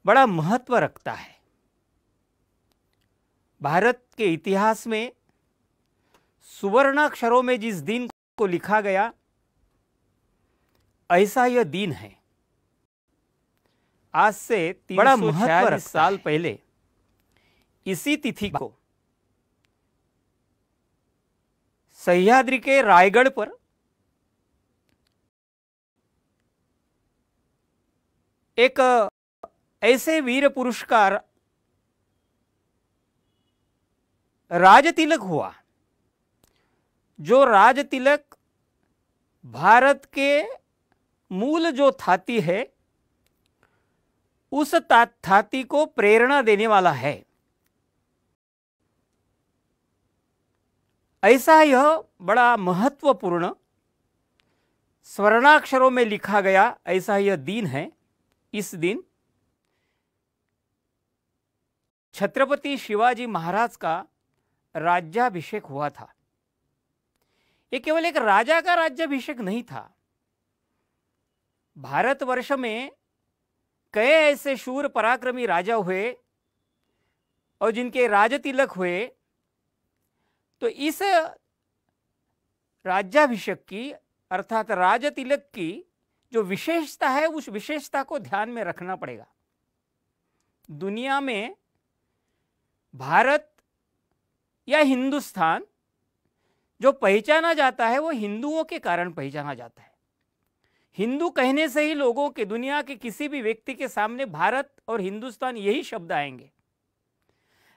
बड़ा महत्व रखता है। भारत के इतिहास में सुवर्णाक्षरों में जिस दिन को लिखा गया, ऐसा यह दिन है। आज से 346 साल पहले इसी तिथि को सह्याद्री के रायगढ़ पर एक ऐसे वीर पुरुष का राजतिलक हुआ, जो राजतिलक भारत के मूल जो थाती है, उस थाती को प्रेरणा देने वाला है। ऐसा यह बड़ा महत्वपूर्ण स्वर्णाक्षरों में लिखा गया ऐसा यह दिन है। इस दिन छत्रपति शिवाजी महाराज का राज्याभिषेक हुआ था। ये केवल एक राजा का राज्याभिषेक नहीं था। भारतवर्ष में कई ऐसे शूर पराक्रमी राजा हुए और जिनके राजतिलक हुए, तो इस राज्याभिषेक की अर्थात राजतिलक की जो विशेषता है, उस विशेषता को ध्यान में रखना पड़ेगा। दुनिया में भारत या हिंदुस्तान जो पहचाना जाता है, वो हिंदुओं के कारण पहचाना जाता है। हिंदू कहने से ही लोगों के, दुनिया के किसी भी व्यक्ति के सामने भारत और हिंदुस्तान यही शब्द आएंगे।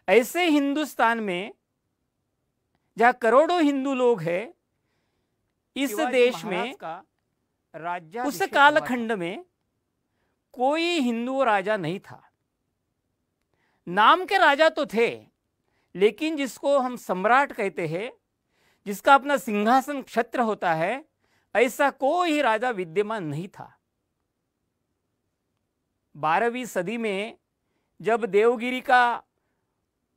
ऐसे हिंदुस्तान में जहां करोड़ों हिंदू लोग हैं, इस देश में उस कालखंड में कोई हिंदू राजा नहीं था। नाम के राजा तो थे, लेकिन जिसको हम सम्राट कहते हैं, जिसका अपना सिंहासन छत्र होता है, ऐसा कोई ही राजा विद्यमान नहीं था। 12वीं सदी में जब देवगिरी का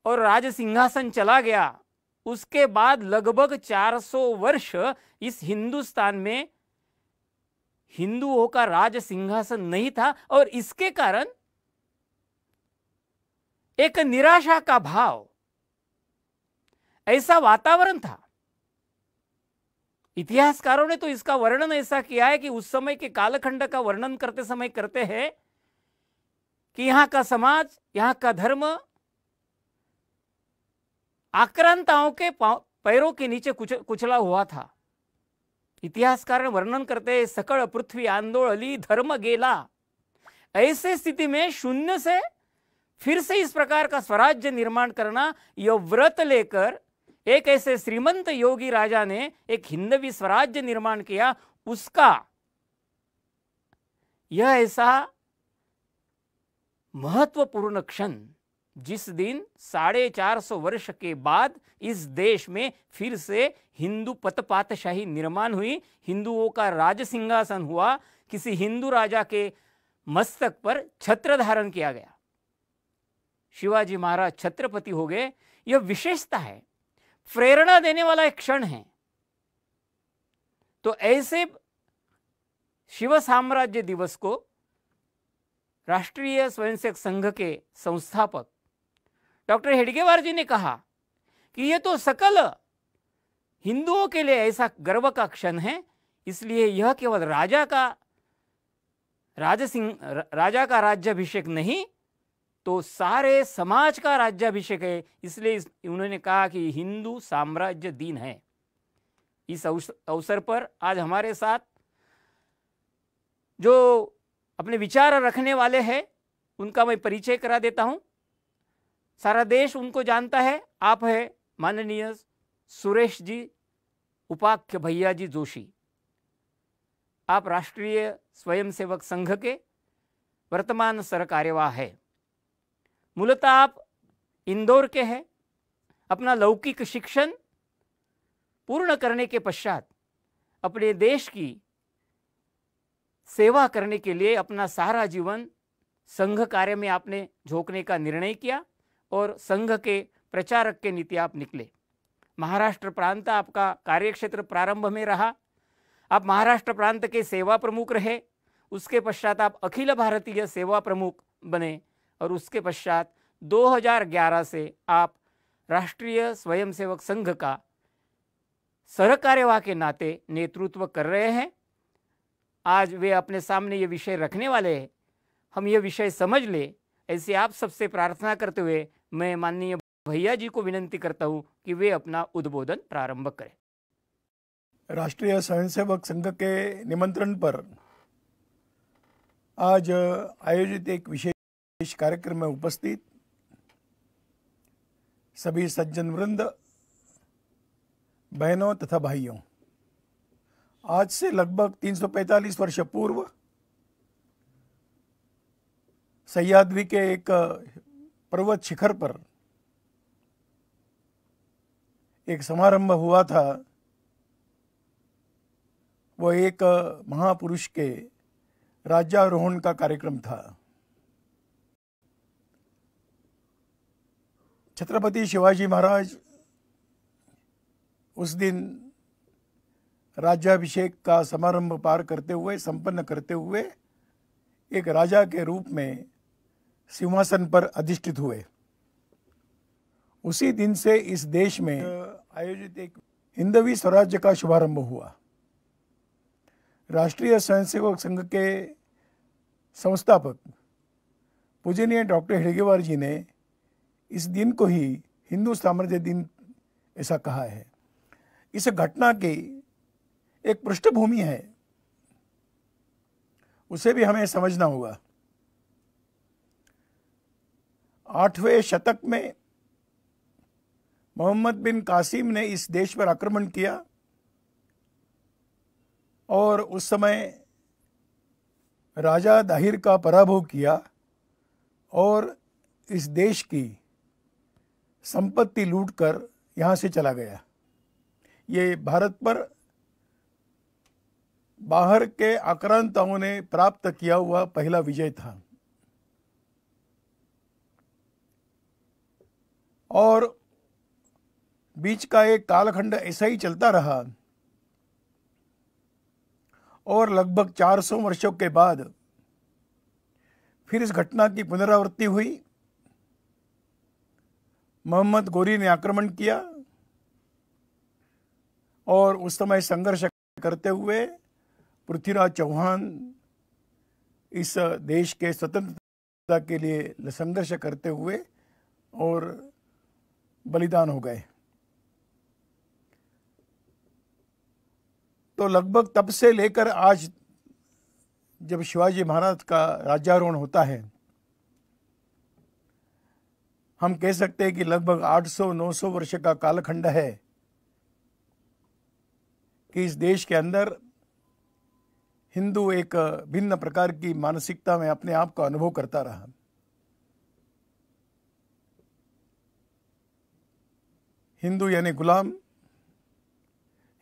और राज सिंहासन चला गया, उसके बाद लगभग 400 वर्ष इस हिंदुस्तान में हिंदुओं का राज सिंहासन नहीं था, और इसके कारण एक निराशा का भाव, ऐसा वातावरण था। इतिहासकारों ने तो इसका वर्णन ऐसा किया है कि उस समय के कालखंड का वर्णन करते समय कहते हैं कि यहां का समाज, यहां का धर्म आक्रांताओं के पैरों के नीचे कुचला हुआ था। इतिहासकार वर्णन करते हैं, सकल पृथ्वी आंदोलली धर्म गेला। ऐसे स्थिति में शून्य से फिर से इस प्रकार का स्वराज्य निर्माण करना, यह व्रत लेकर एक ऐसे श्रीमंत योगी राजा ने एक हिंदवी स्वराज्य निर्माण किया। उसका यह ऐसा महत्वपूर्ण क्षण, जिस दिन 450 वर्ष के बाद इस देश में फिर से हिंदू पतपातशाही निर्माण हुई, हिंदुओं का राज सिंहासन हुआ, किसी हिंदू राजा के मस्तक पर छत्र धारण किया गया, शिवाजी महाराज छत्रपति हो गए। यह विशेषता है, प्रेरणा देने वाला एक क्षण है। तो ऐसे शिव साम्राज्य दिवस को राष्ट्रीय स्वयंसेवक संघ के संस्थापक डॉक्टर हेडगेवार जी ने कहा कि यह तो सकल हिंदुओं के लिए ऐसा गर्व का क्षण है, इसलिए यह केवल राजा का राज्याभिषेक नहीं, तो सारे समाज का राज्याभिषेक है। इसलिए उन्होंने कहा कि हिंदू साम्राज्य दिन है। इस अवसर पर आज हमारे साथ जो अपने विचार रखने वाले हैं, उनका मैं परिचय करा देता हूं। सारा देश उनको जानता है। आप है माननीय सुरेश जी उपाख्य भैया जी जोशी। आप राष्ट्रीय स्वयंसेवक संघ के वर्तमान सरकार्यवाह है। मूलतः आप इंदौर के हैं। अपना लौकिक शिक्षण पूर्ण करने के पश्चात अपने देश की सेवा करने के लिए अपना सारा जीवन संघ कार्य में आपने झोंकने का निर्णय किया और संघ के प्रचारक के नीति आप निकले। महाराष्ट्र प्रांत आपका कार्यक्षेत्र प्रारंभ में रहा। आप महाराष्ट्र प्रांत के सेवा प्रमुख रहे। उसके पश्चात आप अखिल भारतीय सेवा प्रमुख बने। और उसके पश्चात 2011 से आप राष्ट्रीय स्वयंसेवक संघ का सहकार्यवाह के नाते नेतृत्व कर रहे हैं। आज वे अपने सामने ये विषय रखने वाले हैं, हम ये विषय समझ ले, ऐसे आप सबसे प्रार्थना करते हुए मैं माननीय भैया जी को विनंती करता हूं कि वे अपना उद्बोधन प्रारंभ करें। राष्ट्रीय स्वयंसेवक संघ के निमंत्रण पर आज आयोजित एक विशेष कार्यक्रम में उपस्थित सभी सज्जन वृंद, बहनों तथा भाइयों, आज से लगभग 345 वर्ष पूर्व सह्याद्री के एक पर्वत शिखर पर एक समारंभ हुआ था। वो एक महापुरुष के राज्यारोहण का कार्यक्रम था। छत्रपति शिवाजी महाराज उस दिन राज्याभिषेक का समारंभ पार करते हुए, संपन्न करते हुए एक राजा के रूप में सिंहासन पर अधिष्ठित हुए। उसी दिन से इस देश में आयोजित एक हिंदवी स्वराज्य का शुभारंभ हुआ। राष्ट्रीय स्वयंसेवक संघ के संस्थापक पूजनीय डॉक्टर हेडगेवार जी ने इस दिन को ही हिंदू साम्राज्य दिन ऐसा कहा है। इस घटना की एक पृष्ठभूमि है, उसे भी हमें समझना होगा। 8वें शतक में मोहम्मद बिन कासिम ने इस देश पर आक्रमण किया और उस समय राजा दाहिर का पराभव किया और इस देश की संपत्ति लूटकर यहाँ से चला गया। ये भारत पर बाहर के आक्रांताओं ने प्राप्त किया हुआ पहला विजय था। और बीच का एक कालखंड ऐसा ही चलता रहा और लगभग 400 वर्षों के बाद फिर इस घटना की पुनरावृत्ति हुई। मोहम्मद गोरी ने आक्रमण किया और उस समय संघर्ष करते हुए पृथ्वीराज चौहान इस देश के स्वतंत्रता के लिए संघर्ष करते हुए और बलिदान हो गए। तो लगभग तब से लेकर आज जब शिवाजी महाराज का राज्यारोहण होता है, हम कह सकते हैं कि लगभग 800-900 वर्ष का कालखंड है कि इस देश के अंदर हिंदू एक भिन्न प्रकार की मानसिकता में अपने आप को अनुभव करता रहा। हिंदू यानी गुलाम,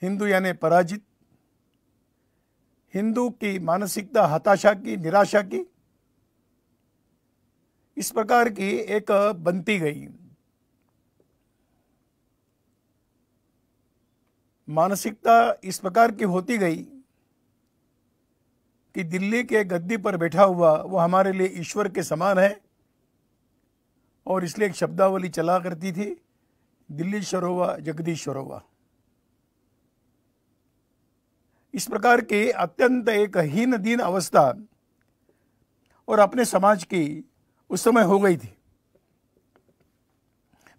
हिंदू यानी पराजित, हिंदू की मानसिकता हताशा की, निराशा की, इस प्रकार की एक बनती गई। मानसिकता इस प्रकार की होती गई कि दिल्ली के गद्दी पर बैठा हुआ वो हमारे लिए ईश्वर के समान है और इसलिए एक शब्दावली चला करती थी, दिल्लीश्वरोवा जगदीश्वरोवा। इस प्रकार की अत्यंत एक हीन दीन अवस्था और अपने समाज की उस समय हो गई थी।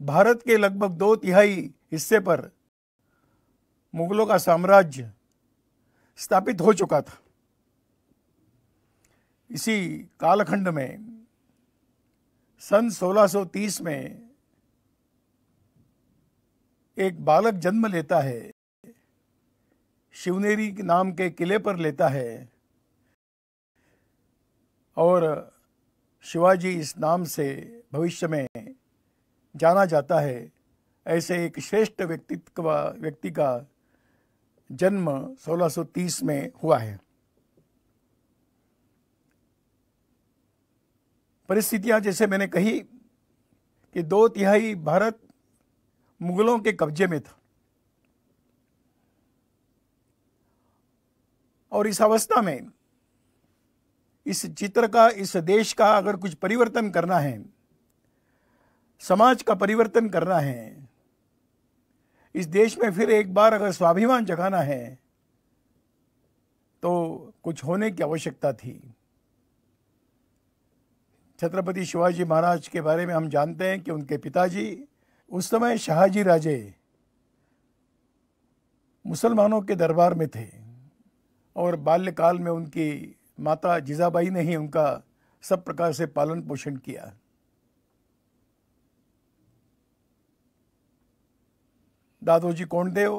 भारत के लगभग 2/3 हिस्से पर मुगलों का साम्राज्य स्थापित हो चुका था। इसी कालखंड में सन 1630 में एक बालक जन्म लेता है, शिवनेरी के नाम के किले पर लेता है और शिवाजी इस नाम से भविष्य में जाना जाता है। ऐसे एक श्रेष्ठ व्यक्ति का जन्म 1630 में हुआ है। परिस्थितियां जैसे मैंने कही कि 2/3 भारत मुगलों के कब्जे में था और इस अवस्था में इस चित्र का, इस देश का अगर कुछ परिवर्तन करना है, समाज का परिवर्तन करना है, इस देश में फिर एक बार अगर स्वाभिमान जगाना है, तो कुछ होने की आवश्यकता थी। छत्रपति शिवाजी महाराज के बारे में हम जानते हैं कि उनके पिताजी उस समय शहाजी राजे मुसलमानों के दरबार में थे और बाल्यकाल में उनकी माता जिजाबाई ने ही उनका सब प्रकार से पालन पोषण किया। दादोजी कोंडदेव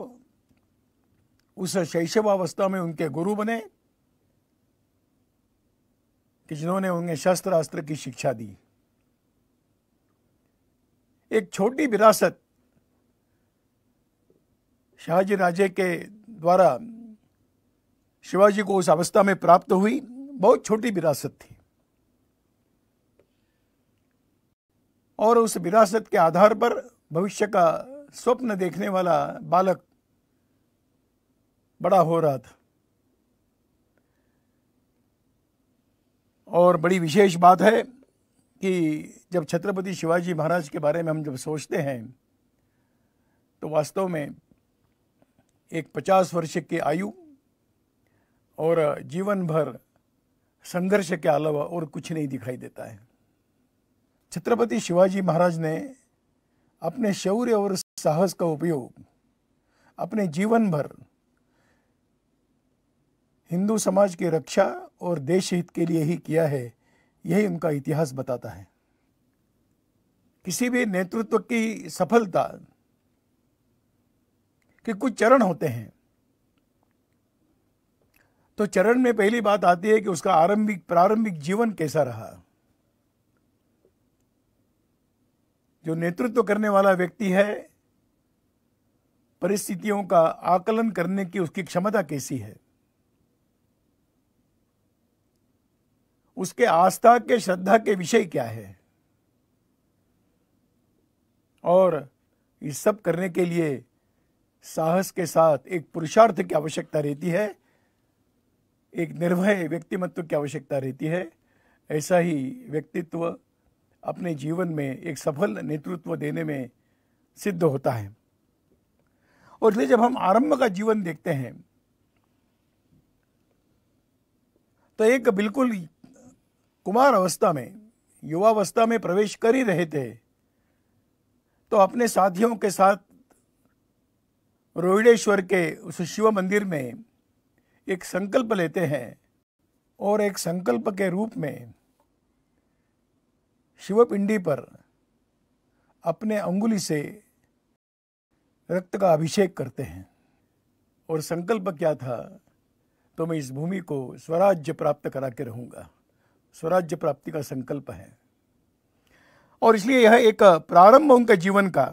उस शैशवावस्था में उनके गुरु बने कि जिन्होंने उन्हें शस्त्र अस्त्र की शिक्षा दी। एक छोटी विरासत शहाजी राजे के द्वारा शिवाजी को उस अवस्था में प्राप्त हुई, बहुत छोटी विरासत थी, और उस विरासत के आधार पर भविष्य का स्वप्न देखने वाला बालक बड़ा हो रहा था। और बड़ी विशेष बात है कि जब छत्रपति शिवाजी महाराज के बारे में हम जब सोचते हैं तो वास्तव में एक 50 वर्ष की आयु और जीवन भर संघर्ष के अलावा और कुछ नहीं दिखाई देता है। छत्रपति शिवाजी महाराज ने अपने शौर्य और साहस का उपयोग अपने जीवन भर हिंदू समाज की रक्षा और देश हित के लिए ही किया है, यही उनका इतिहास बताता है। किसी भी नेतृत्व की सफलता के कुछ चरण होते हैं। तो चरण में पहली बात आती है कि उसका प्रारंभिक जीवन कैसा रहा। जो नेतृत्व करने वाला व्यक्ति है, परिस्थितियों का आकलन करने की उसकी क्षमता कैसी है, उसके आस्था के, श्रद्धा के विषय क्या है, और इस सब करने के लिए साहस के साथ एक पुरुषार्थ की आवश्यकता रहती है, एक निर्भय व्यक्तिमत्व की आवश्यकता रहती है। ऐसा ही व्यक्तित्व अपने जीवन में एक सफल नेतृत्व देने में सिद्ध होता है। और इसलिए जब हम आरंभ का जीवन देखते हैं तो एक बिल्कुल कुमार अवस्था में, युवावस्था में प्रवेश कर ही रहे थे, तो अपने साथियों के साथ रोहिडेश्वर के उस शिव मंदिर में एक संकल्प लेते हैं और एक संकल्प के रूप में शिवपिंडी पर अपने अंगुली से रक्त का अभिषेक करते हैं। और संकल्प क्या था? तो मैं इस भूमि को स्वराज्य प्राप्त करा के रहूंगा। स्वराज्य प्राप्ति का संकल्प है। और इसलिए यह एक प्रारंभ उनका जीवन का,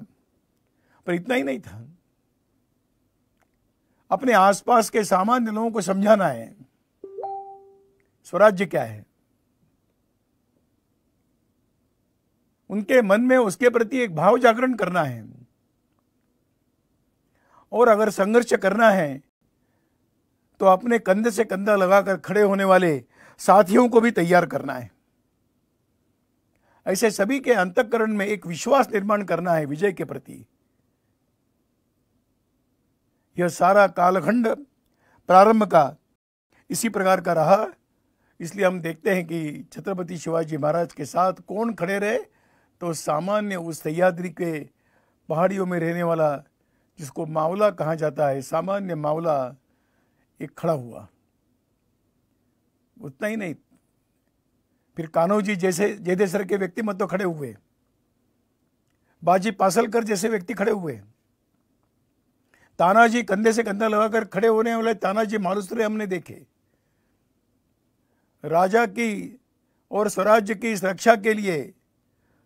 पर इतना ही नहीं था, अपने आसपास के सामान्य लोगों को समझाना है स्वराज्य क्या है। उनके मन में उसके प्रति एक भाव जागरण करना है, और अगर संघर्ष करना है तो अपने कंधे से कंधा लगाकर खड़े होने वाले साथियों को भी तैयार करना है। ऐसे सभी के अंतःकरण में एक विश्वास निर्माण करना है विजय के प्रति। यह सारा कालखंड प्रारंभ का इसी प्रकार का रहा। इसलिए हम देखते हैं कि छत्रपति शिवाजी महाराज के साथ कौन खड़े रहे? तो सामान्य उस सह्याद्री के पहाड़ियों में रहने वाला, जिसको मावला कहा जाता है, सामान्य मावला एक खड़ा हुआ। उतना ही नहीं, फिर कान्होजी जैसे जयदेसर के व्यक्तिमत्व तो खड़े हुए, बाजी पासलकर जैसे व्यक्ति खड़े हुए, तानाजी कंधे से कंधा लगाकर खड़े होने वाले तानाजी मालुसरे हमने देखे। राजा की और स्वराज्य की रक्षा के लिए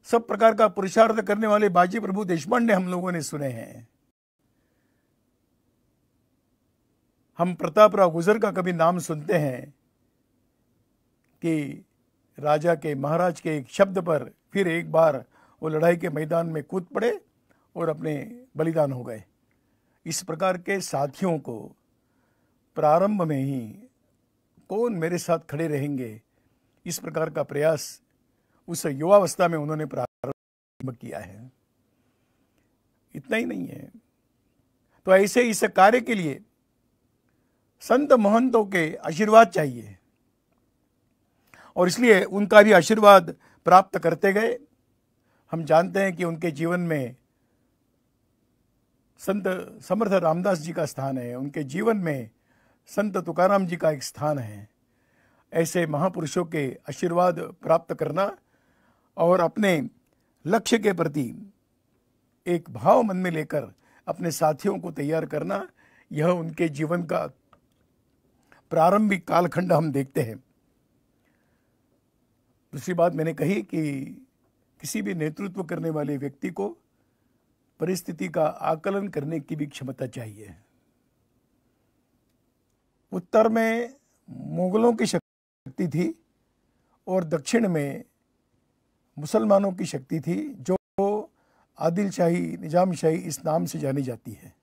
सब प्रकार का पुरुषार्थ करने वाले बाजी प्रभु देशपांडे हम लोगों ने सुने हैं। हम प्रतापराव गुजर का कभी नाम सुनते हैं कि राजा के, महाराज के एक शब्द पर फिर एक बार वो लड़ाई के मैदान में कूद पड़े और अपने बलिदान हो गए। इस प्रकार के साथियों को प्रारंभ में ही कौन मेरे साथ खड़े रहेंगे, इस प्रकार का प्रयास उस युवावस्था में उन्होंने प्रारंभ किया है। इतना ही नहीं है, तो ऐसे इस कार्य के लिए संत महंतों के आशीर्वाद चाहिए और इसलिए उनका भी आशीर्वाद प्राप्त करते गए। हम जानते हैं कि उनके जीवन में संत समर्थ रामदास जी का स्थान है, उनके जीवन में संत तुकाराम जी का एक स्थान है। ऐसे महापुरुषों के आशीर्वाद प्राप्त करना और अपने लक्ष्य के प्रति एक भाव मन में लेकर अपने साथियों को तैयार करना, यह उनके जीवन का प्रारंभिक कालखंड हम देखते हैं। दूसरी बात मैंने कही कि किसी भी नेतृत्व करने वाले व्यक्ति को परिस्थिति का आकलन करने की भी क्षमता चाहिए। उत्तर में मुगलों की शक्ति थी और दक्षिण में मुसलमानों की शक्ति थी, जो आदिलशाही, निजामशाही इस नाम से जानी जाती है।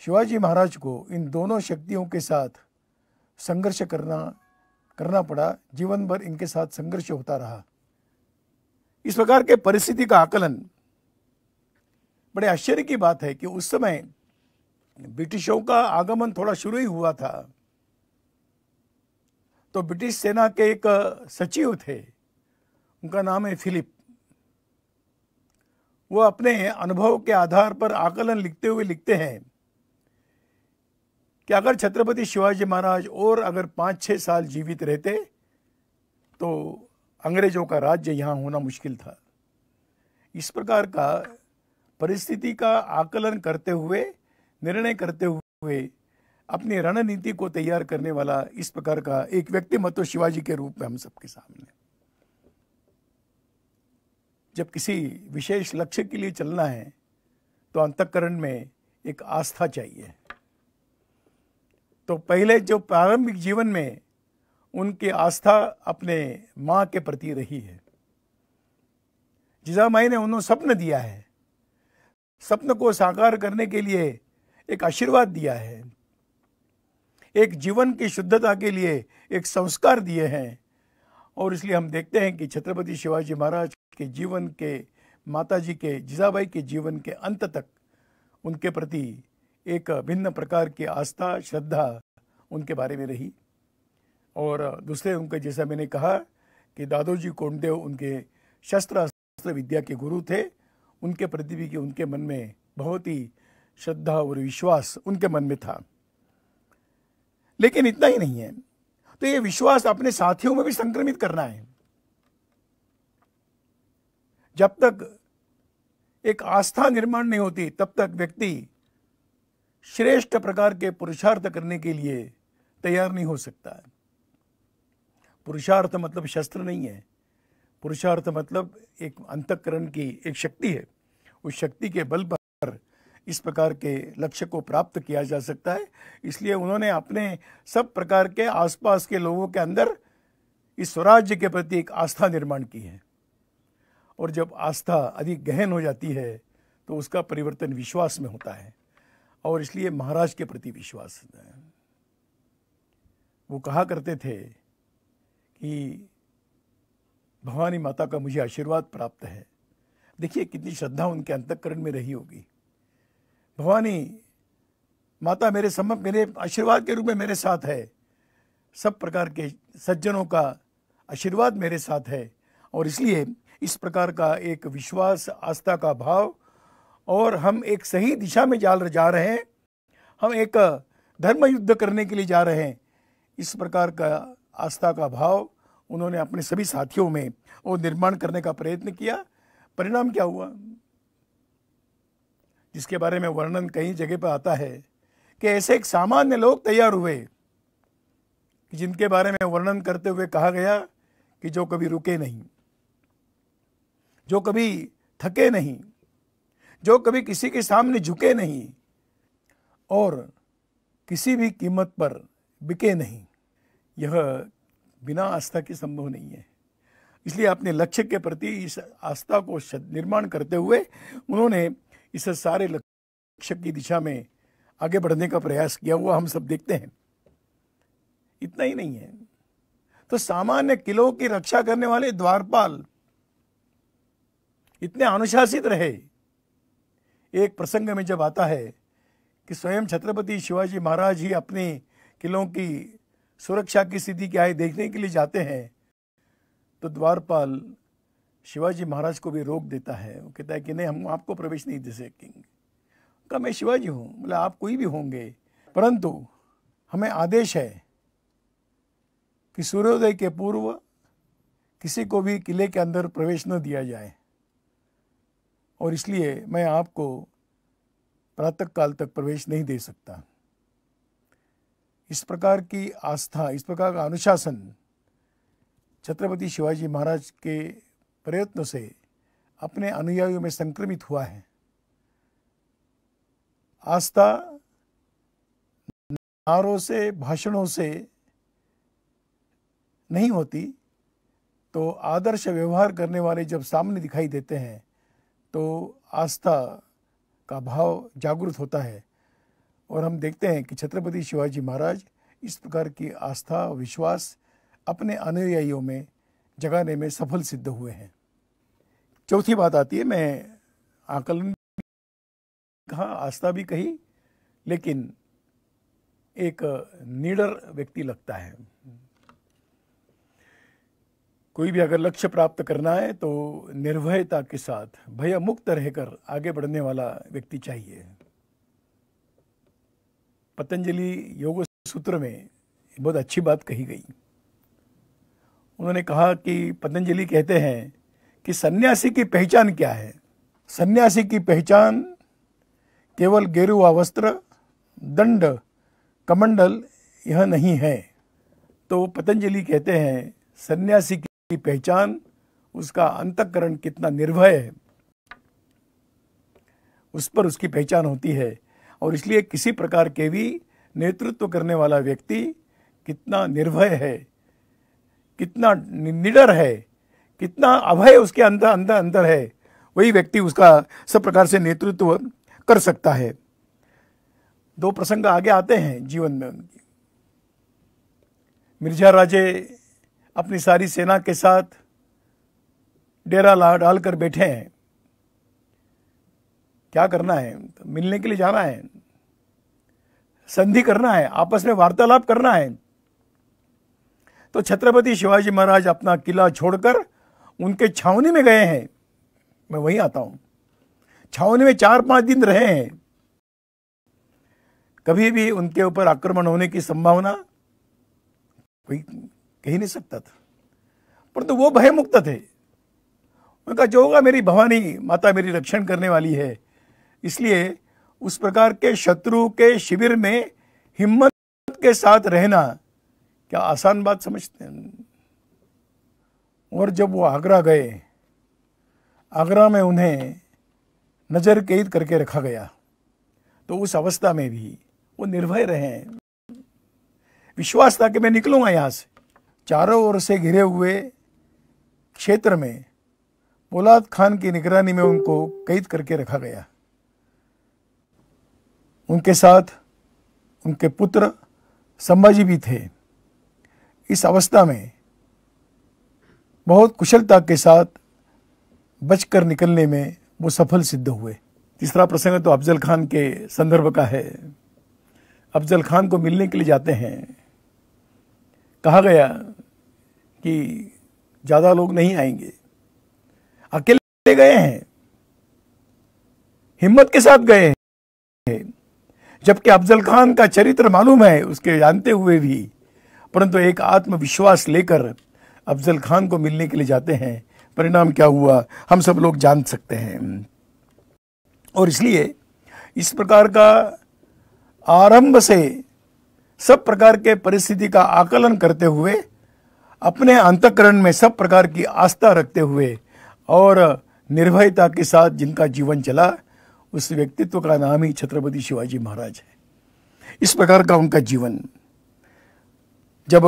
शिवाजी महाराज को इन दोनों शक्तियों के साथ संघर्ष करना पड़ा। जीवन भर इनके साथ संघर्ष होता रहा। इस प्रकार के परिस्थिति का आकलन, बड़े आश्चर्य की बात है कि उस समय ब्रिटिशों का आगमन थोड़ा शुरू ही हुआ था, तो ब्रिटिश सेना के एक सचिव थे, उनका नाम है फिलिप। वो अपने अनुभव के आधार पर आकलन लिखते हुए लिखते हैं कि अगर छत्रपति शिवाजी महाराज और अगर 5-6 साल जीवित रहते तो अंग्रेजों का राज्य यहाँ होना मुश्किल था। इस प्रकार का परिस्थिति का आकलन करते हुए, निर्णय करते हुए अपनी रणनीति को तैयार करने वाला इस प्रकार का एक व्यक्तिमत्व शिवाजी के रूप में हम सबके सामने। जब किसी विशेष लक्ष्य के लिए चलना है तो अंतःकरण में एक आस्था चाहिए। तो पहले जो प्रारंभिक जीवन में उनकी आस्था अपने माँ के प्रति रही है। जिजामाई ने उन्हें स्वप्न दिया है, स्वप्न को साकार करने के लिए एक आशीर्वाद दिया है, एक जीवन की शुद्धता के लिए एक संस्कार दिए हैं। और इसलिए हम देखते हैं कि छत्रपति शिवाजी महाराज के जीवन के, माताजी के, जिजाबाई के जीवन के अंत तक उनके प्रति एक भिन्न प्रकार की आस्था, श्रद्धा उनके बारे में रही। और दूसरे उनके, जैसा मैंने कहा कि दादोजी कोंडदेव उनके शस्त्र विद्या के गुरु थे, उनके प्रति भी कि उनके मन में बहुत ही श्रद्धा और विश्वास उनके मन में था। लेकिन इतना ही नहीं है, तो ये विश्वास अपने साथियों में भी संक्रमित करना है। जब तक एक आस्था निर्माण नहीं होती तब तक व्यक्ति श्रेष्ठ प्रकार के पुरुषार्थ करने के लिए तैयार नहीं हो सकता है। पुरुषार्थ मतलब शस्त्र नहीं है, पुरुषार्थ मतलब एक अंतःकरण की एक शक्ति है। उस शक्ति के बल पर इस प्रकार के लक्ष्य को प्राप्त किया जा सकता है। इसलिए उन्होंने अपने सब प्रकार के आसपास के लोगों के अंदर इस स्वराज्य के प्रति एक आस्था निर्माण की है। और जब आस्था अधिक गहन हो जाती है तो उसका परिवर्तन विश्वास में होता है, और इसलिए महाराज के प्रति विश्वास है। वो कहा करते थे कि भवानी माता का मुझे आशीर्वाद प्राप्त है। देखिए कितनी श्रद्धा उनके अंतःकरण में रही होगी। भवानी माता मेरे आशीर्वाद के रूप में मेरे साथ है, सब प्रकार के सज्जनों का आशीर्वाद मेरे साथ है। और इसलिए इस प्रकार का एक विश्वास, आस्था का भाव, और हम एक सही दिशा में जा रहे हैं, हम एक धर्म युद्ध करने के लिए जा रहे हैं, इस प्रकार का आस्था का भाव उन्होंने अपने सभी साथियों में वो निर्माण करने का प्रयत्न किया। परिणाम क्या हुआ, जिसके बारे में वर्णन कई जगह पर आता है कि ऐसे एक सामान्य लोग तैयार हुए कि जिनके बारे में वर्णन करते हुए कहा गया कि जो कभी रुके नहीं, जो कभी थके नहीं, जो कभी किसी के सामने झुके नहीं और किसी भी कीमत पर बिके नहीं। यह बिना आस्था के संभव नहीं है। इसलिए अपने लक्ष्य के प्रति इस आस्था को निर्माण करते हुए उन्होंने इस सारे लक्ष्य की दिशा में आगे बढ़ने का प्रयास किया हुआ हम सब देखते हैं। इतना ही नहीं है, तो सामान्य किलों की रक्षा करने वाले द्वारपाल इतने अनुशासित रहे। एक प्रसंग में जब आता है कि स्वयं छत्रपति शिवाजी महाराज ही अपने किलों की सुरक्षा की स्थिति क्या है देखने के लिए जाते हैं, तो द्वारपाल शिवाजी महाराज को भी रोक देता है। वो कहता है कि नहीं, हम आपको प्रवेश नहीं दे सकेंगे। कहा मैं शिवाजी हूँ, बोला आप कोई भी होंगे, परंतु हमें आदेश है कि सूर्योदय के पूर्व किसी को भी किले के अंदर प्रवेश न दिया जाए, और इसलिए मैं आपको प्रातः काल तक प्रवेश नहीं दे सकता। इस प्रकार की आस्था, इस प्रकार का अनुशासन छत्रपति शिवाजी महाराज के प्रयत्नों से अपने अनुयायियों में संक्रमित हुआ है। आस्था नारों से, भाषणों से नहीं होती, तो आदर्श व्यवहार करने वाले जब सामने दिखाई देते हैं तो आस्था का भाव जागृत होता है। और हम देखते हैं कि छत्रपति शिवाजी महाराज इस प्रकार की आस्था और विश्वास अपने अनुयायियों में जगाने में सफल सिद्ध हुए हैं। चौथी बात आती है, मैं आकलन कहा, आस्था भी कही, लेकिन एक निडर व्यक्ति लगता है। कोई भी अगर लक्ष्य प्राप्त करना है तो निर्भयता के साथ, भय मुक्त रहकर आगे बढ़ने वाला व्यक्ति चाहिए। पतंजलि योग सूत्र में बहुत अच्छी बात कही गई। उन्होंने कहा कि पतंजलि कहते हैं कि सन्यासी की पहचान क्या है। सन्यासी की पहचान केवल गेरुआ वस्त्र, दंड, कमंडल यह नहीं है। तो पतंजलि कहते हैं सन्यासी की पहचान उसका अंतःकरण कितना निर्भय है, उस पर उसकी पहचान होती है। और इसलिए किसी प्रकार के भी नेतृत्व करने वाला व्यक्ति कितना निर्भय है, कितना निडर है, कितना अभय उसके अंदर है, वही व्यक्ति उसका सब प्रकार से नेतृत्व कर सकता है। दो प्रसंग आगे आते हैं जीवन में उनकी। मिर्जा राजे अपनी सारी सेना के साथ डेरा डालकर बैठे हैं। क्या करना है? तो मिलने के लिए जाना है, संधि करना है, आपस में वार्तालाप करना है। तो छत्रपति शिवाजी महाराज अपना किला छोड़कर उनके छावनी में गए हैं। मैं वहीं आता हूं। छावनी में 4-5 दिन रहे हैं। कभी भी उनके ऊपर आक्रमण होने की संभावना कोई कह ही नहीं सकता था, परंतु वो भय मुक्त थे। उनका जो होगा, मेरी भवानी माता मेरी रक्षण करने वाली है। इसलिए उस प्रकार के शत्रु के शिविर में हिम्मत के साथ रहना क्या आसान बात समझते हैं। और जब वो आगरा गए, आगरा में उन्हें नजर कैद करके रखा गया, तो उस अवस्था में भी वो निर्भय रहे। विश्वास था कि मैं निकलूंगा यहां से। चारों ओर से घिरे हुए क्षेत्र में पोलाद खान की निगरानी में उनको कैद करके रखा गया। उनके साथ उनके पुत्र संभाजी भी थे। इस अवस्था में बहुत कुशलता के साथ बचकर निकलने में वो सफल सिद्ध हुए। तीसरा प्रसंग तो अफजल खान के संदर्भ का है। अफजल खान को मिलने के लिए जाते हैं। कहा गया कि ज्यादा लोग नहीं आएंगे, अकेले गए हैं, हिम्मत के साथ गए हैं। जबकि अफजल खान का चरित्र मालूम है उसके जानते हुए भी, परंतु एक आत्मविश्वास लेकर अफजल खान को मिलने के लिए जाते हैं। परिणाम क्या हुआ हम सब लोग जान सकते हैं। और इसलिए इस प्रकार का आरंभ से सब प्रकार के परिस्थिति का आकलन करते हुए, अपने अंतःकरण में सब प्रकार की आस्था रखते हुए और निर्भयता के साथ जिनका जीवन चला, उस व्यक्तित्व का नाम ही छत्रपति शिवाजी महाराज है। इस प्रकार का उनका जीवन। जब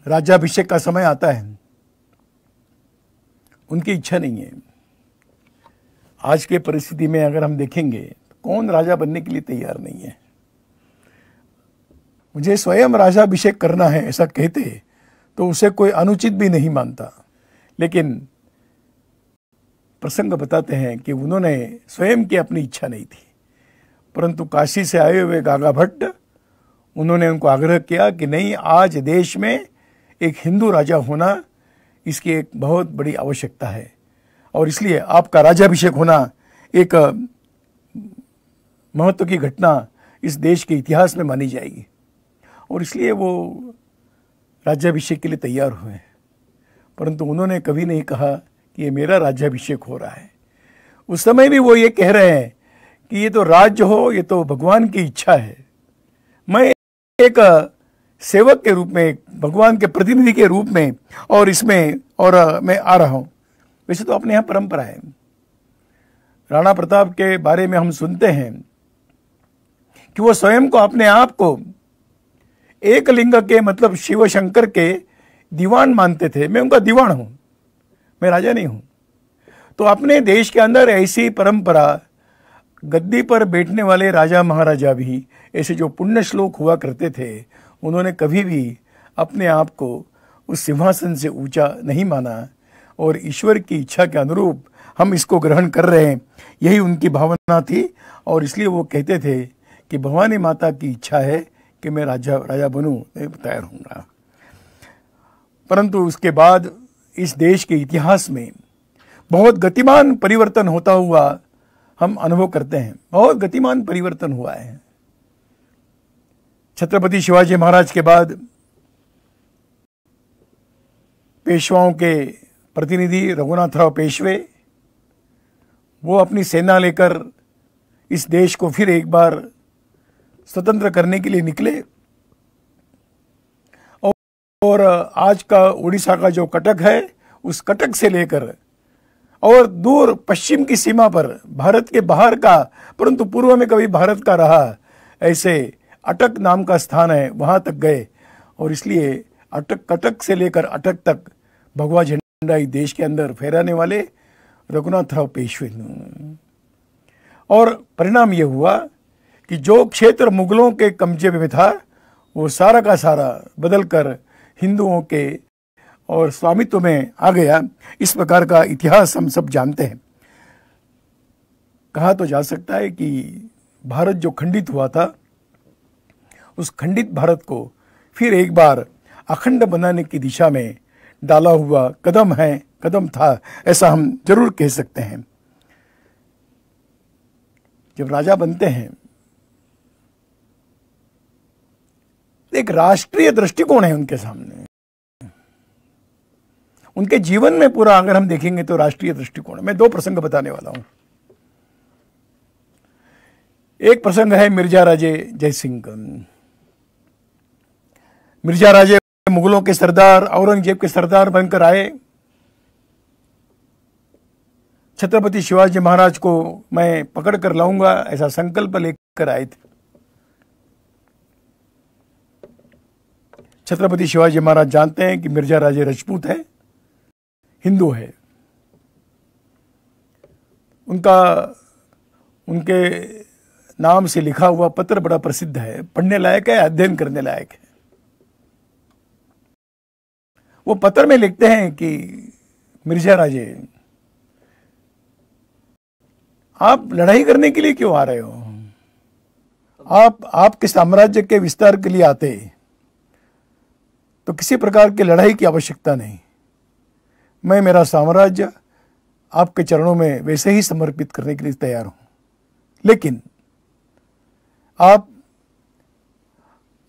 राज्याभिषेक का समय आता है, उनकी इच्छा नहीं है। आज के परिस्थिति में अगर हम देखेंगे तो कौन राजा बनने के लिए तैयार नहीं है। मुझे स्वयं राजाभिषेक करना है ऐसा कहते तो उसे कोई अनुचित भी नहीं मानता। लेकिन प्रसंग बताते हैं कि उन्होंने स्वयं की अपनी इच्छा नहीं थी, परंतु काशी से आए हुए गागा भट्ट, उन्होंने उनको आग्रह किया कि नहीं, आज देश में एक हिंदू राजा होना, इसकी एक बहुत बड़ी आवश्यकता है और इसलिए आपका राज्याभिषेक होना एक महत्व की घटना इस देश के इतिहास में मानी जाएगी। और इसलिए वो राज्याभिषेक के लिए तैयार हुए। परंतु उन्होंने कभी नहीं कहा कि ये मेरा राज्याभिषेक हो रहा है। उस समय भी वो ये कह रहे हैं कि ये तो राज्य हो, ये तो भगवान की इच्छा है, मैं एक सेवक के रूप में, भगवान के प्रतिनिधि के रूप में और इसमें मैं आ रहा हूं। वैसे तो अपने यहाँ परंपरा है। राणा प्रताप के बारे में हम सुनते हैं कि वो स्वयं को, अपने आप को एक लिंग के, मतलब शिव शंकर के दीवान मानते थे। मैं उनका दीवान हूं, मैं राजा नहीं हूं। तो अपने देश के अंदर ऐसी परंपरा, गद्दी पर बैठने वाले राजा महाराजा भी, ऐसे जो पुण्य श्लोक हुआ करते थे, उन्होंने कभी भी अपने आप को उस सिंहासन से ऊंचा नहीं माना और ईश्वर की इच्छा के अनुरूप हम इसको ग्रहण कर रहे हैं, यही उनकी भावना थी। और इसलिए वो कहते थे कि भवानी माता की इच्छा है कि मैं राजा बनूं, मैं तैयार हूँगा। परंतु उसके बाद इस देश के इतिहास में बहुत गतिमान परिवर्तन होता हुआ हम अनुभव करते हैं। बहुत गतिमान परिवर्तन हुआ है। छत्रपति शिवाजी महाराज के बाद पेशवाओं के प्रतिनिधि रघुनाथराव पेशवे, वो अपनी सेना लेकर इस देश को फिर एक बार स्वतंत्र करने के लिए निकले और आज का उड़ीसा का जो कटक है, उस कटक से लेकर और दूर पश्चिम की सीमा पर, भारत के बाहर का परंतु पूर्व में कभी भारत का रहा, ऐसे अटक नाम का स्थान है, वहां तक गए। और इसलिए कटक से लेकर अटक तक भगवा झंडा इस देश के अंदर फहराने वाले रघुनाथराव पेशवे। और परिणाम यह हुआ कि जो क्षेत्र मुगलों के कब्जे में था, वो सारा का सारा बदलकर हिंदुओं के और स्वामित्व में आ गया। इस प्रकार का इतिहास हम सब जानते हैं। कहा तो जा सकता है कि भारत जो खंडित हुआ था, उस खंडित भारत को फिर एक बार अखंड बनाने की दिशा में डाला हुआ कदम था, ऐसा हम जरूर कह सकते हैं। जब राजा बनते हैं, एक राष्ट्रीय दृष्टिकोण है उनके सामने। उनके जीवन में पूरा अगर हम देखेंगे तो राष्ट्रीय दृष्टिकोण। मैं दो प्रसंग बताने वाला हूं। एक प्रसंग है मिर्जा राजे जयसिंह का। मिर्जा राजे मुगलों के सरदार, औरंगजेब के सरदार बनकर आए। छत्रपति शिवाजी महाराज को मैं पकड़ कर लाऊंगा, ऐसा संकल्प लेकर आए थे। छत्रपति शिवाजी महाराज जानते हैं कि मिर्जा राजे राजपूत है, हिंदू है। उनके नाम से लिखा हुआ पत्र बड़ा प्रसिद्ध है, पढ़ने लायक है, अध्ययन करने लायक है। वो पत्र में लिखते हैं कि मिर्जा राजे, आप लड़ाई करने के लिए क्यों आ रहे हो? आपके साम्राज्य के विस्तार के लिए आते तो किसी प्रकार की लड़ाई की आवश्यकता नहीं। मैं मेरा साम्राज्य आपके चरणों में वैसे ही समर्पित करने के लिए तैयार हूं। लेकिन आप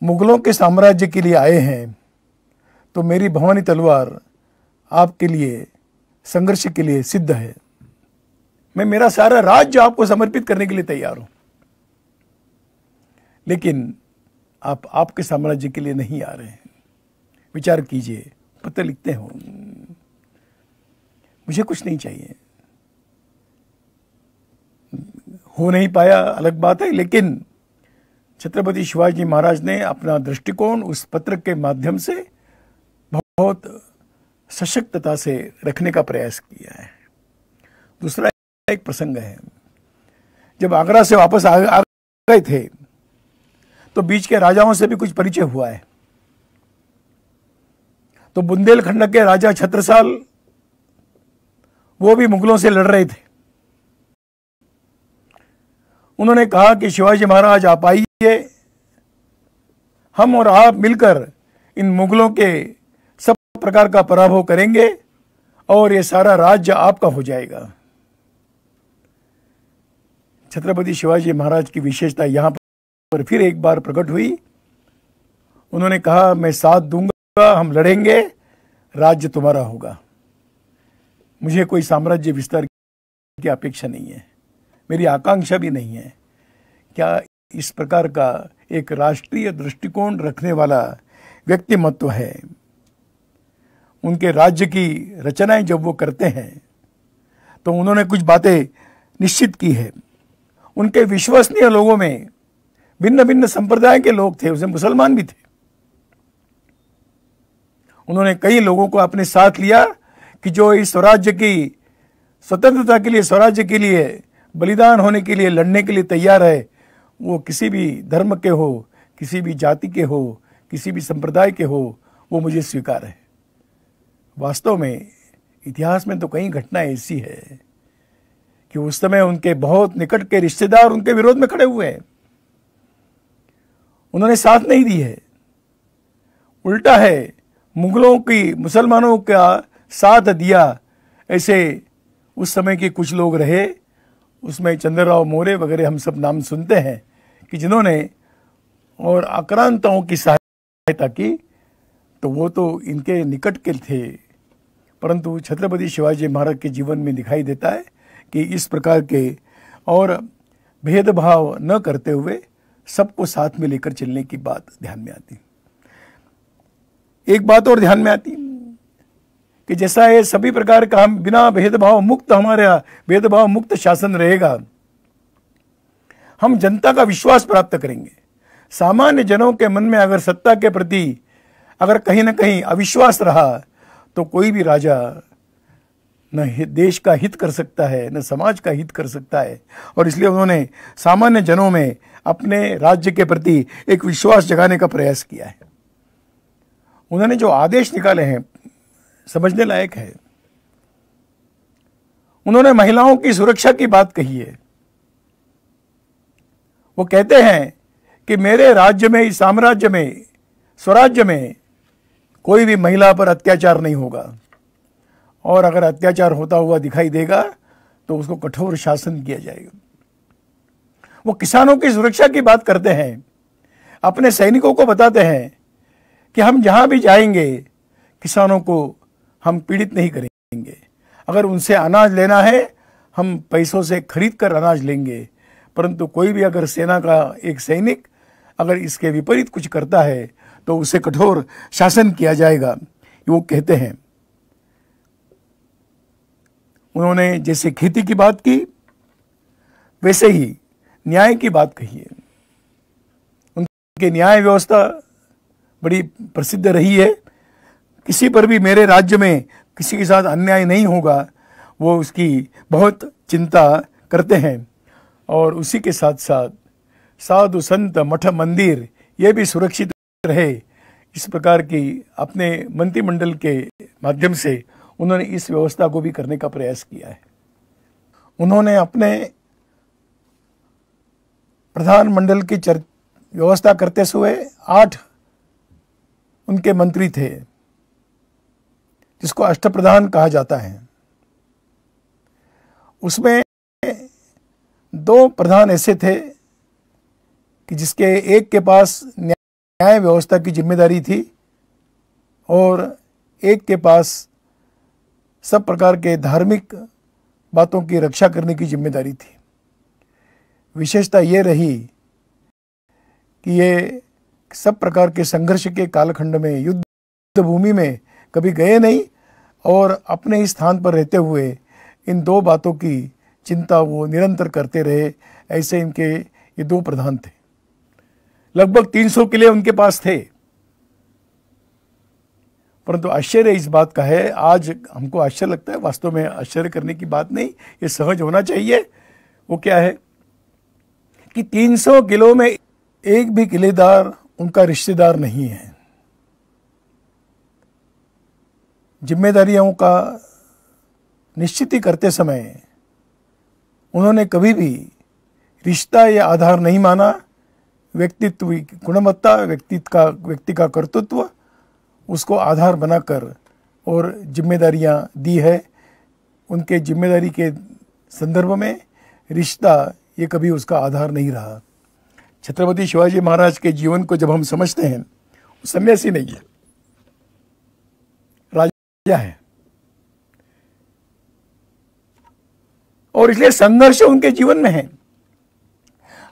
मुगलों के साम्राज्य के लिए आए हैं तो मेरी भवानी तलवार आपके लिए संघर्ष के लिए सिद्ध है। मैं मेरा सारा राज्य आपको समर्पित करने के लिए तैयार हूं। लेकिन आप आपके साम्राज्य के लिए नहीं आ रहे हैं। विचार कीजिए। पत्र लिखते हो, मुझे कुछ नहीं चाहिए। हो नहीं पाया अलग बात है, लेकिन छत्रपति शिवाजी महाराज ने अपना दृष्टिकोण उस पत्र के माध्यम से बहुत सशक्तता से रखने का प्रयास किया है। दूसरा एक प्रसंग है, जब आगरा से वापस आ गए थे तो बीच के राजाओं से भी कुछ परिचय हुआ है। तो बुंदेलखंड के राजा छत्रसाल वो भी मुगलों से लड़ रहे थे। उन्होंने कहा कि शिवाजी महाराज आप आइए, हम और आप मिलकर इन मुगलों के सब प्रकार का पराभव करेंगे और ये सारा राज्य आपका हो जाएगा। छत्रपति शिवाजी महाराज की विशेषता यहां पर फिर एक बार प्रकट हुई। उन्होंने कहा मैं साथ दूंगा, हम लड़ेंगे, राज्य तुम्हारा होगा। मुझे कोई साम्राज्य विस्तार की अपेक्षा नहीं है, मेरी आकांक्षा भी नहीं है। क्या इस प्रकार का एक राष्ट्रीय दृष्टिकोण रखने वाला व्यक्तिमत्व है। उनके राज्य की रचनाएं जब वो करते हैं तो उन्होंने कुछ बातें निश्चित की है। उनके विश्वसनीय लोगों में भिन्न भिन्न संप्रदाय के लोग थे, उसमें मुसलमान भी थे। उन्होंने कई लोगों को अपने साथ लिया कि जो इस स्वराज्य की स्वतंत्रता के लिए, स्वराज्य के लिए बलिदान होने के लिए, लड़ने के लिए तैयार है। वो किसी भी धर्म के हो, किसी भी जाति के हो, किसी भी संप्रदाय के हो, वो मुझे स्वीकार है। वास्तव में इतिहास में तो कई घटनाएं ऐसी है कि उस समय उनके बहुत निकट के रिश्तेदार उनके विरोध में खड़े हुए हैं, उन्होंने साथ नहीं दी है। उल्टा है, मुगलों की मुसलमानों का साथ दिया। ऐसे उस समय के कुछ लोग रहे, उसमें चंद्रराव मौर्य वगैरह हम सब नाम सुनते हैं कि जिन्होंने और आक्रांताओं की सहायता की, तो वो तो इनके निकट के थे। परंतु छत्रपति शिवाजी महाराज के जीवन में दिखाई देता है कि इस प्रकार के और भेदभाव न करते हुए सबको साथ में लेकर चलने की बात ध्यान में आती। एक बात और ध्यान में आती कि जैसा ये सभी प्रकार का हम बिना भेदभाव मुक्त, हमारा भेदभाव मुक्त शासन रहेगा, हम जनता का विश्वास प्राप्त करेंगे। सामान्य जनों के मन में अगर सत्ता के प्रति अगर कहीं ना कहीं अविश्वास रहा तो कोई भी राजा न देश का हित कर सकता है, न समाज का हित कर सकता है। और इसलिए उन्होंने सामान्य जनों में अपने राज्य के प्रति एक विश्वास जगाने का प्रयास किया है। उन्होंने जो आदेश निकाले हैं समझने लायक है। उन्होंने महिलाओं की सुरक्षा की बात कही है। वो कहते हैं कि मेरे राज्य में, इस साम्राज्य में, स्वराज्य में कोई भी महिला पर अत्याचार नहीं होगा, और अगर अत्याचार होता हुआ दिखाई देगा तो उसको कठोर शासन किया जाएगा। वो किसानों की सुरक्षा की बात करते हैं, अपने सैनिकों को बताते हैं कि हम जहां भी जाएंगे किसानों को हम पीड़ित नहीं करेंगे। अगर उनसे अनाज लेना है हम पैसों से खरीद कर अनाज लेंगे, परंतु कोई भी अगर सेना का एक सैनिक अगर इसके विपरीत कुछ करता है तो उसे कठोर शासन किया जाएगा, वो कहते हैं। उन्होंने जैसे खेती की बात की वैसे ही न्याय की बात कही है। उनकी न्याय व्यवस्था बड़ी प्रसिद्ध रही है। किसी पर भी मेरे राज्य में किसी के साथ अन्याय नहीं होगा, वो उसकी बहुत चिंता करते हैं। और उसी के साथ साथ साधु संत मठ मंदिर ये भी सुरक्षित रहे, इस प्रकार की अपने मंत्रिमंडल के माध्यम से उन्होंने इस व्यवस्था को भी करने का प्रयास किया है। उन्होंने अपने प्रधानमंडल की व्यवस्था करते हुए 8 उनके मंत्री थे, जिसको अष्टप्रधान कहा जाता है। उसमें 2 प्रधान ऐसे थे कि जिसके एक के पास न्याय व्यवस्था की जिम्मेदारी थी और एक के पास सब प्रकार के धार्मिक बातों की रक्षा करने की जिम्मेदारी थी। विशेषता ये रही कि ये सब प्रकार के संघर्ष के कालखंड में युद्ध भूमि में कभी गए नहीं और अपने ही स्थान पर रहते हुए इन 2 बातों की चिंता वो निरंतर करते रहे। ऐसे इनके ये 2 प्रधान थे। लगभग 300 किले उनके पास थे। परंतु आश्चर्य इस बात का है, आज हमको आश्चर्य लगता है, वास्तव में आश्चर्य करने की बात नहीं, ये सहज होना चाहिए। वो क्या है कि 300 किलों में एक भी किलेदार उनका रिश्तेदार नहीं है। जिम्मेदारियों का निश्चित करते समय उन्होंने कभी भी रिश्ता या आधार नहीं माना। व्यक्तित्व गुणवत्ता, व्यक्ति का कर्तृत्व उसको आधार बनाकर और जिम्मेदारियां दी है। उनके जिम्मेदारी के संदर्भ में रिश्ता ये कभी उसका आधार नहीं रहा। छत्रपति शिवाजी महाराज के जीवन को जब हम समझते हैं, वो सन्यासी नहीं है, राजा है। और इसलिए संघर्ष उनके जीवन में है,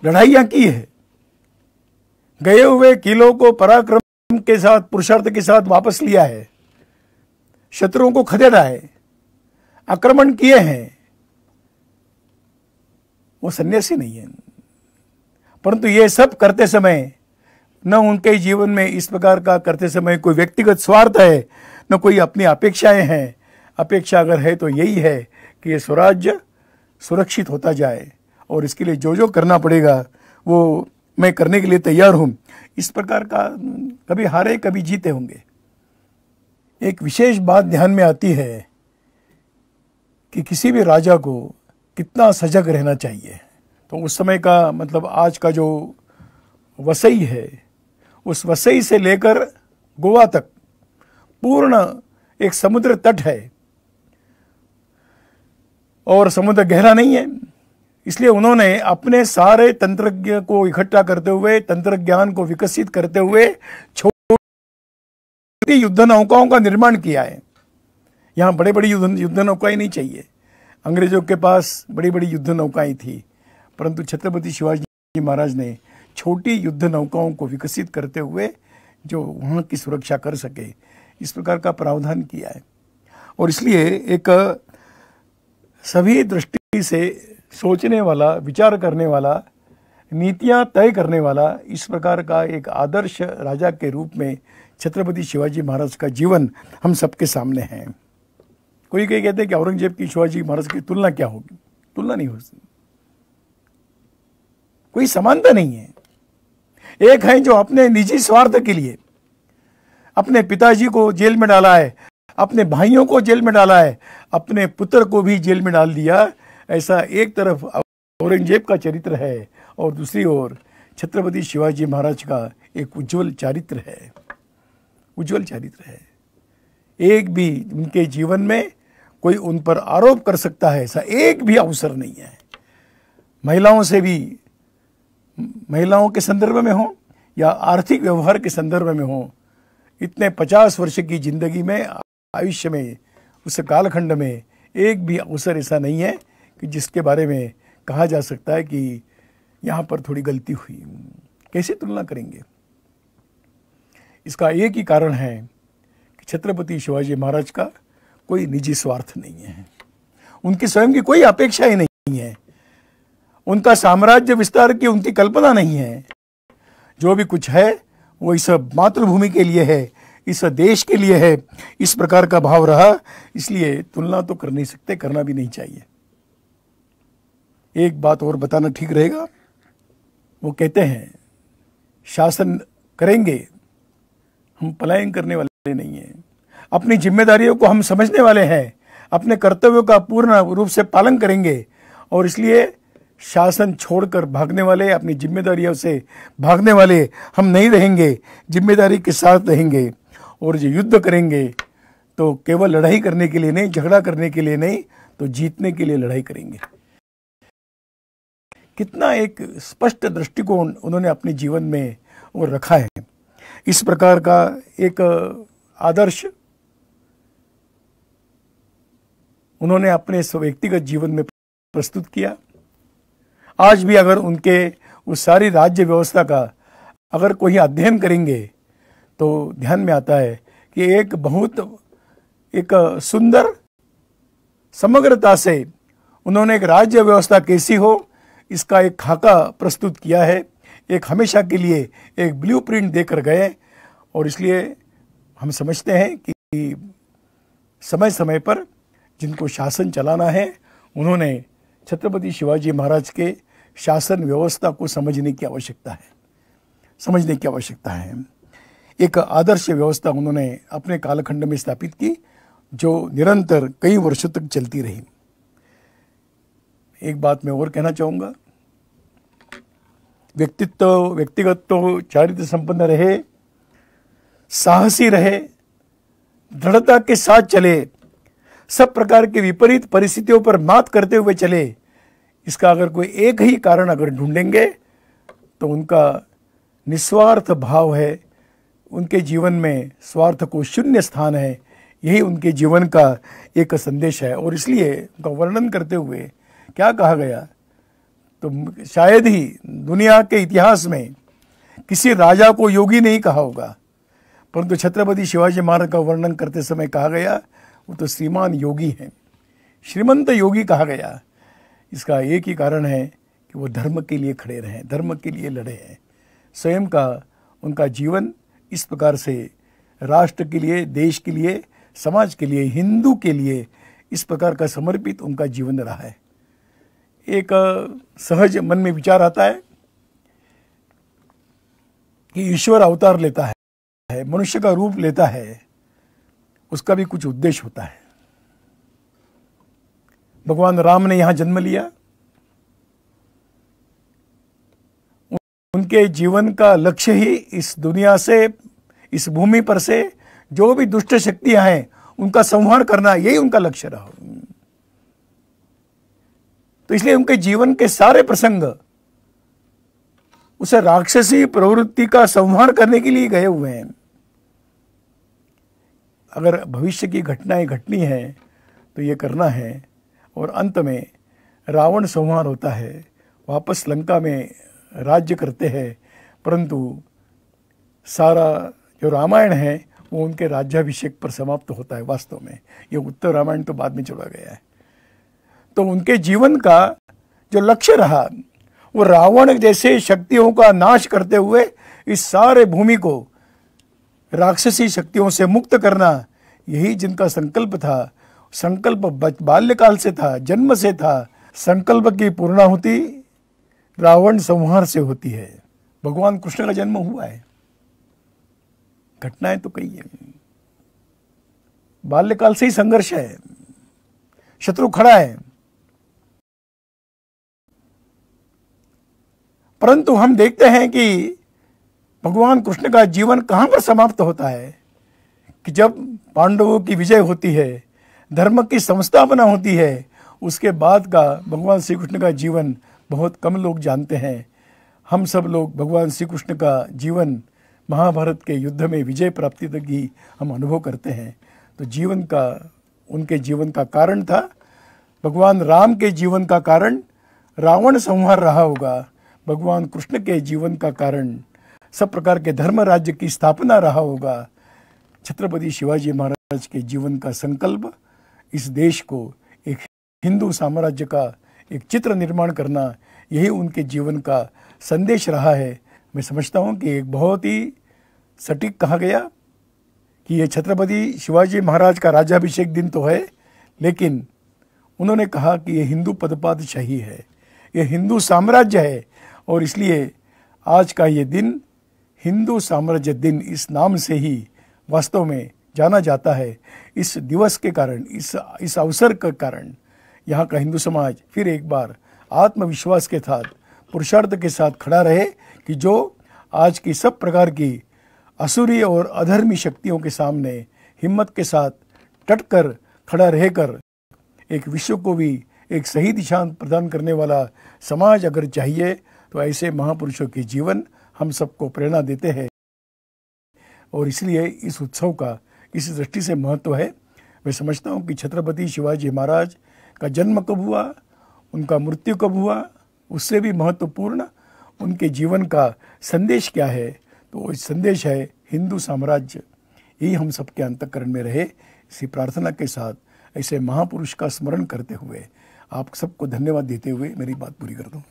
लड़ाइयां की है, गए हुए किलों को पराक्रम के साथ, पुरुषार्थ के साथ वापस लिया है, शत्रुओं को खदेड़ा है, आक्रमण किए हैं। वो सन्यासी नहीं है। परंतु ये सब करते समय न उनके जीवन में इस प्रकार का करते समय कोई व्यक्तिगत स्वार्थ है, न कोई अपनी अपेक्षाएं हैं। अपेक्षा अगर है तो यही है कि ये स्वराज्य सुरक्षित होता जाए और इसके लिए जो जो करना पड़ेगा वो मैं करने के लिए तैयार हूं। इस प्रकार का कभी हारे कभी जीते होंगे। एक विशेष बात ध्यान में आती है कि किसी भी राजा को कितना सजग रहना चाहिए। तो उस समय का मतलब आज का जो वसई है, उस वसई से लेकर गोवा तक पूर्ण एक समुद्र तट है और समुद्र गहरा नहीं है। इसलिए उन्होंने अपने सारे तंत्रज्ञ को इकट्ठा करते हुए, तंत्र ज्ञान को विकसित करते हुए छोटी युद्ध नौकाओं का निर्माण किया है। यहाँ बड़े बड़ी युद्ध नौकाएं नहीं चाहिए। अंग्रेजों के पास बड़ी बड़ी युद्ध नौकाएं थी, परंतु छत्रपति शिवाजी महाराज ने छोटी युद्ध नौकाओं को विकसित करते हुए जो वहाँ की सुरक्षा कर सके, इस प्रकार का प्रावधान किया है। और इसलिए एक सभी दृष्टि से सोचने वाला, विचार करने वाला, नीतियाँ तय करने वाला, इस प्रकार का एक आदर्श राजा के रूप में छत्रपति शिवाजी महाराज का जीवन हम सबके सामने है। कोई कई कहते हैं कि औरंगजेब की शिवाजी महाराज की तुलना क्या होगी? तुलना नहीं हो सकती, कोई समानता नहीं है। एक है जो अपने निजी स्वार्थ के लिए अपने पिताजी को जेल में डाला है, अपने भाइयों को जेल में डाला है, अपने पुत्र को भी जेल में डाल दिया। ऐसा एक तरफ औरंगजेब का चरित्र है और दूसरी ओर छत्रपति शिवाजी महाराज का एक उज्जवल चारित्र है, उज्जवल चारित्र है। एक भी उनके जीवन में कोई उन पर आरोप कर सकता है ऐसा एक भी अवसर नहीं है। महिलाओं से भी, महिलाओं के संदर्भ में हो या आर्थिक व्यवहार के संदर्भ में हो, इतने 50 वर्ष की जिंदगी में, आयुष्य में, उस कालखंड में एक भी अवसर ऐसा नहीं है कि जिसके बारे में कहा जा सकता है कि यहाँ पर थोड़ी गलती हुई। कैसे तुलना करेंगे? इसका एक ही कारण है कि छत्रपति शिवाजी महाराज का कोई निजी स्वार्थ नहीं है, उनकी स्वयं की कोई अपेक्षाएं नहीं है, उनका साम्राज्य विस्तार की उनकी कल्पना नहीं है। जो भी कुछ है वो इस मातृभूमि के लिए है, इस देश के लिए है, इस प्रकार का भाव रहा। इसलिए तुलना तो कर नहीं सकते, करना भी नहीं चाहिए। एक बात और बताना ठीक रहेगा, वो कहते हैं शासन करेंगे, हम पलायन करने वाले नहीं हैं। अपनी जिम्मेदारियों को हम समझने वाले हैं, अपने कर्तव्यों का पूर्ण रूप से पालन करेंगे और इसलिए शासन छोड़कर भागने वाले, अपनी जिम्मेदारियों से भागने वाले हम नहीं रहेंगे, जिम्मेदारी के साथ रहेंगे। और जो युद्ध करेंगे तो केवल लड़ाई करने के लिए नहीं, झगड़ा करने के लिए नहीं, तो जीतने के लिए लड़ाई करेंगे। कितना एक स्पष्ट दृष्टिकोण उन्होंने अपने जीवन में वो रखा है। इस प्रकार का एक आदर्श उन्होंने अपने व्यक्तिगत जीवन में प्रस्तुत किया। आज भी अगर उनके उस सारी राज्य व्यवस्था का अगर कोई अध्ययन करेंगे तो ध्यान में आता है कि एक बहुत एक सुंदर समग्रता से उन्होंने एक राज्य व्यवस्था कैसी हो इसका एक खाका प्रस्तुत किया है। एक हमेशा के लिए एक ब्लूप्रिंट देकर गए और इसलिए हम समझते हैं कि समय समय पर जिनको शासन चलाना है उन्होंने छत्रपति शिवाजी महाराज के शासन व्यवस्था को समझने की आवश्यकता है, समझने की आवश्यकता है। एक आदर्श व्यवस्था उन्होंने अपने कालखंड में स्थापित की जो निरंतर कई वर्षों तक चलती रही। एक बात मैं और कहना चाहूँगा, व्यक्तिगत तो चारित्र संपन्न रहे, साहसी रहे, दृढ़ता के साथ चले, सब प्रकार के विपरीत परिस्थितियों पर मात करते हुए चले। इसका अगर कोई एक ही कारण अगर ढूंढेंगे तो उनका निस्वार्थ भाव है, उनके जीवन में स्वार्थ को शून्य स्थान है। यही उनके जीवन का एक संदेश है। और इसलिए उनका वर्णन करते हुए क्या कहा गया, तो शायद ही दुनिया के इतिहास में किसी राजा को योगी नहीं कहा होगा, परंतु छत्रपति शिवाजी महाराज का वर्णन करते समय कहा गया वो तो श्रीमान योगी हैं, श्रीमंत योगी कहा गया। इसका एक ही कारण है कि वो धर्म के लिए खड़े रहे, धर्म के लिए लड़े हैं। स्वयं का उनका जीवन इस प्रकार से राष्ट्र के लिए, देश के लिए, समाज के लिए, हिंदू के लिए इस प्रकार का समर्पित उनका जीवन रहा है। एक सहज मन में विचार आता है कि ईश्वर अवतार लेता है, मनुष्य का रूप लेता है, उसका भी कुछ उद्देश्य होता है। भगवान राम ने यहां जन्म लिया, उनके जीवन का लक्ष्य ही इस दुनिया से, इस भूमि पर से जो भी दुष्ट शक्तियां हैं उनका संहार करना, यही उनका लक्ष्य रहा। तो इसलिए उनके जीवन के सारे प्रसंग उसे राक्षसी प्रवृत्ति का संहार करने के लिए गए हुए हैं। अगर भविष्य की घटनाएं घटनी है तो ये करना है। और अंत में रावण संहार होता है, वापस लंका में राज्य करते हैं, परंतु सारा जो रामायण है वो उनके राज्याभिषेक पर समाप्त होता है। वास्तव में ये उत्तर रामायण तो बाद में चला गया है। तो उनके जीवन का जो लक्ष्य रहा वो रावण जैसे शक्तियों का नाश करते हुए इस सारे भूमि को राक्षसी शक्तियों से मुक्त करना, यही जिनका संकल्प था। संकल्प बाल्यकाल से था, जन्म से था। संकल्प की पूर्णाहुति रावण संहार से होती है। भगवान कृष्ण का जन्म हुआ है, घटनाएं तो कई है। बाल्यकाल से ही संघर्ष है, शत्रु खड़ा है, परंतु हम देखते हैं कि भगवान कृष्ण का जीवन कहां पर समाप्त होता है कि जब पांडवों की विजय होती है, धर्म की संस्थापना होती है, उसके बाद का भगवान श्री कृष्ण का जीवन बहुत कम लोग जानते हैं। हम सब लोग भगवान श्री कृष्ण का जीवन महाभारत के युद्ध में विजय प्राप्ति तक ही हम अनुभव करते हैं। तो जीवन का, उनके जीवन का कारण था, भगवान राम के जीवन का कारण रावण संहार रहा होगा, भगवान कृष्ण के जीवन का कारण सब प्रकार के धर्म राज्य की स्थापना रहा होगा। छत्रपति शिवाजी महाराज के जीवन का संकल्प इस देश को एक हिंदू साम्राज्य का एक चित्र निर्माण करना, यही उनके जीवन का संदेश रहा है। मैं समझता हूँ कि एक बहुत ही सटीक कहा गया कि ये छत्रपति शिवाजी महाराज का राज्याभिषेक दिन तो है, लेकिन उन्होंने कहा कि ये हिंदू पदपादशाही है, ये हिंदू साम्राज्य है, और इसलिए आज का ये दिन हिंदू साम्राज्य दिन इस नाम से ही वास्तव में जाना जाता है। इस दिवस के कारण, इस अवसर के कारण यहाँ का हिंदू समाज फिर एक बार आत्मविश्वास के साथ, पुरुषार्थ के साथ खड़ा रहे कि जो आज की सब प्रकार की असुरी और अधर्मी शक्तियों के सामने हिम्मत के साथ डट कर खड़ा रहकर एक विश्व को भी एक सही दिशा प्रदान करने वाला समाज अगर चाहिए तो ऐसे महापुरुषों के जीवन हम सबको प्रेरणा देते हैं। और इसलिए इस उत्सव का इस दृष्टि से महत्व है। मैं समझता हूँ कि छत्रपति शिवाजी महाराज का जन्म कब हुआ, उनका मृत्यु कब हुआ, उससे भी महत्वपूर्ण उनके जीवन का संदेश क्या है। तो इस संदेश है हिंदू साम्राज्य, यही हम सबके अंतःकरण में रहे। इसी प्रार्थना के साथ ऐसे महापुरुष का स्मरण करते हुए आप सबको धन्यवाद देते हुए मेरी बात पूरी करता हूँ।